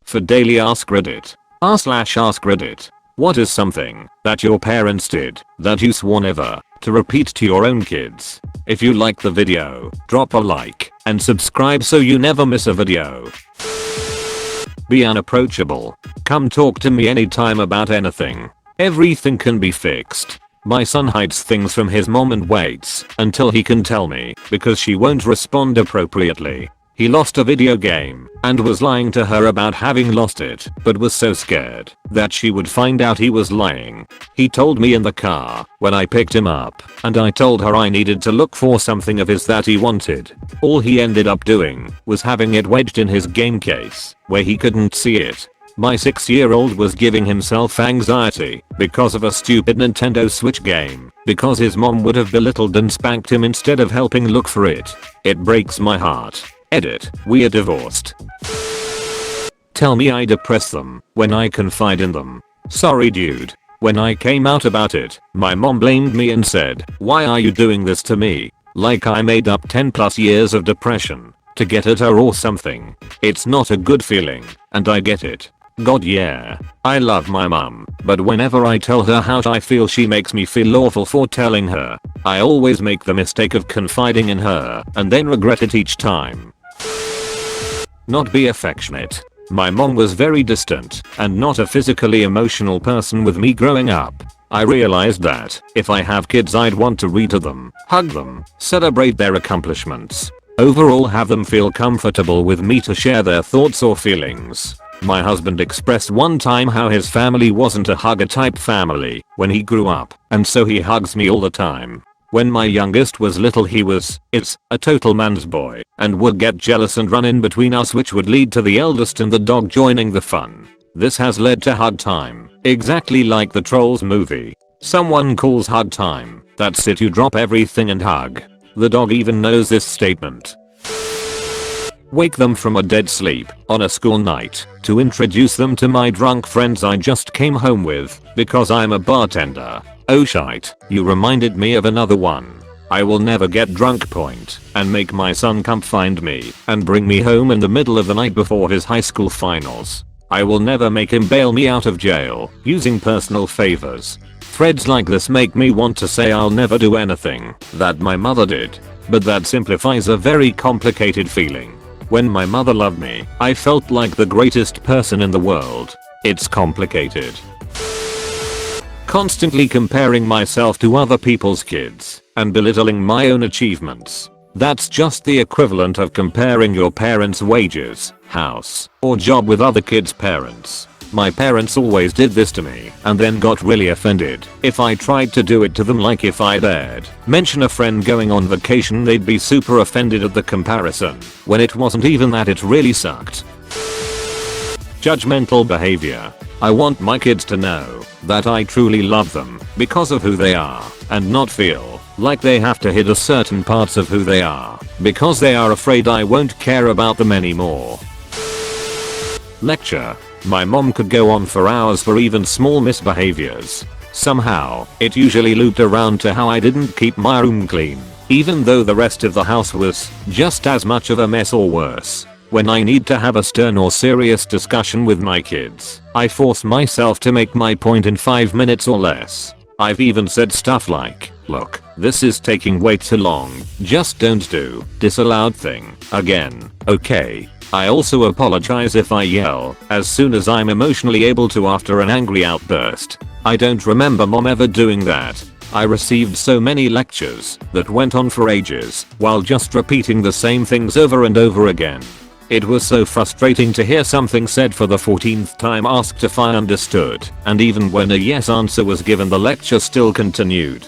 for daily Ask Reddit. r/Ask Reddit. What is something that your parents did that you swore never to repeat to your own kids? If you like the video, drop a like and subscribe so you never miss a video. Be unapproachable. Come talk to me anytime about anything. Everything can be fixed. My son hides things from his mom and waits until he can tell me because she won't respond appropriately. He lost a video game and was lying to her about having lost it, but was so scared that she would find out he was lying. He told me in the car when I picked him up, and I told her I needed to look for something of his that he wanted. All he ended up doing was having it wedged in his game case where he couldn't see it. My 6-year-old was giving himself anxiety because of a stupid Nintendo Switch game because his mom would have belittled and spanked him instead of helping look for it. It breaks my heart. Edit. We are divorced. Tell me I depress them when I confide in them. Sorry dude. When I came out about it, my mom blamed me and said, "Why are you doing this to me?" Like I made up 10+ years of depression to get at her or something. It's not a good feeling, and I get it. God yeah. I love my mom, but whenever I tell her how I feel she makes me feel awful for telling her. I always make the mistake of confiding in her and then regret it each time. Not be affectionate. My mom was very distant and not a physically emotional person with me growing up. I realized that if I have kids I'd want to read to them, hug them, celebrate their accomplishments. Overall have them feel comfortable with me to share their thoughts or feelings. My husband expressed one time how his family wasn't a hugger type family when he grew up, and so he hugs me all the time. When my youngest was little he was, a total man's boy and would get jealous and run in between us, which would lead to the eldest and the dog joining the fun. This has led to hug time, exactly like the Trolls movie. Someone calls hug time, that's it, you drop everything and hug. The dog even knows this statement. Wake them from a dead sleep on a school night to introduce them to my drunk friends I just came home with because I'm a bartender. Oh shite, you reminded me of another one. I will never get drunk point and make my son come find me and bring me home in the middle of the night before his high school finals. I will never make him bail me out of jail using personal favors. Threads like this make me want to say I'll never do anything that my mother did, but that simplifies a very complicated feeling. When my mother loved me, I felt like the greatest person in the world. It's complicated. Constantly comparing myself to other people's kids and belittling my own achievements. That's just the equivalent of comparing your parents' wages, house, or job with other kids' parents. My parents always did this to me and then got really offended if I tried to do it to them, like if I dared mention a friend going on vacation they'd be super offended at the comparison when it wasn't even that, it really sucked. Judgmental behavior. I want my kids to know that I truly love them because of who they are and not feel like they have to hide certain parts of who they are because they are afraid I won't care about them anymore. Lecture. My mom could go on for hours for even small misbehaviors. Somehow, it usually looped around to how I didn't keep my room clean, even though the rest of the house was just as much of a mess or worse. When I need to have a stern or serious discussion with my kids, I force myself to make my point in 5 minutes or less. I've even said stuff like, "Look, this is taking way too long, just don't do this loud thing again, okay?" I also apologize if I yell as soon as I'm emotionally able to after an angry outburst. I don't remember mom ever doing that. I received so many lectures that went on for ages while just repeating the same things over and over again. It was so frustrating to hear something said for the 14th time asked if I understood, and even when a yes answer was given the lecture still continued.